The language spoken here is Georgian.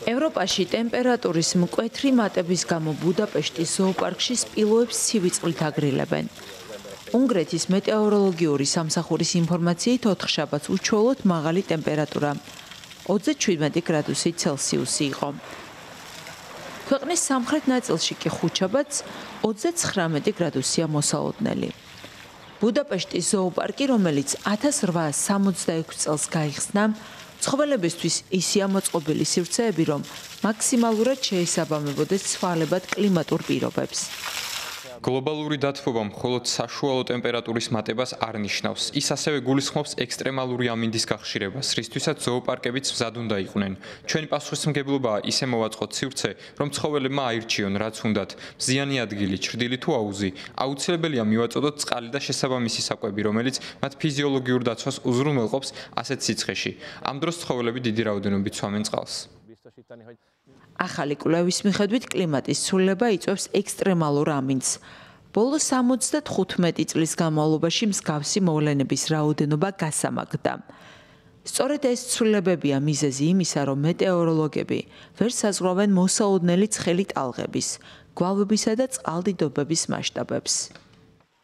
ევროპაში ტემპერატურის მკვეთრი მატების გამო ბუდაპეშტის ზოოპარკში სპილოებს ცივი წყლით აგრილებენ. უნგრეთის მეტეოროლოგიური სამსახურის ინფორმაციით 4 შაბათს უჩვეულოდ მაღალი ტემპერატურა 37 გრადუსი ცელსიუსი იყო. ქვეყნის სამხრეთ ნაწილში კი 5 შაბათს 39 გრადუსია მოსალოდნელი. ბუდაპეშტის ზოოპარკი, რომელიც 1866 წელს გაიხსნა, ცხოველებისთვის ისეა მოწყობილი სივრცეები, რომ მაქსიმალურად შეესაბამებოდეს ცვალებად კლიმატურ პირობებს. გლობალური დათბობა მხოლოდ საშუალო ტემპერატურის მატებას არ ნიშნავს. ის ასევე გულისხმობს ექსტრემალური ამინდის გახშირებას, რისთვისაც ზოოპარკებიც მზად უნდა იყვნენ. ჩვენი პასუხისმგებლობაა ისე მოვაწყოთ სივრცე, რომ ცხოველებმა აირჩიონ, რაც უნდათ, მზიანი ადგილი, ჩრდილი თუ აუზი. აუცილებელია მივაწოდოთ წყალი და შესაბამისი საკვები, რომელიც მათ ფიზიოლოგიურ დაცვას უზრუნველყოფს ასეთ სიცხეში. ამ დროს ცხოველები დიდი რაოდენობით სვამენ წყალს. ახალი კვლევის მიხედვით კლიმატის ცვლილება იწვევს ექსტრემალურ ამინდს. ბოლო 75 წლის განმავლობაში მსგავსი მოვლენების რაოდენობა გასამაგდა. სწორედ ეს ცვლილებებია მიზეზი იმისა, რომ მეტეოროლოგები ვერ საზღვრავენ მოსაოდნელი ცხელი ტალღების, გვალვებისა და წყალდიდობების მასშტაბებს.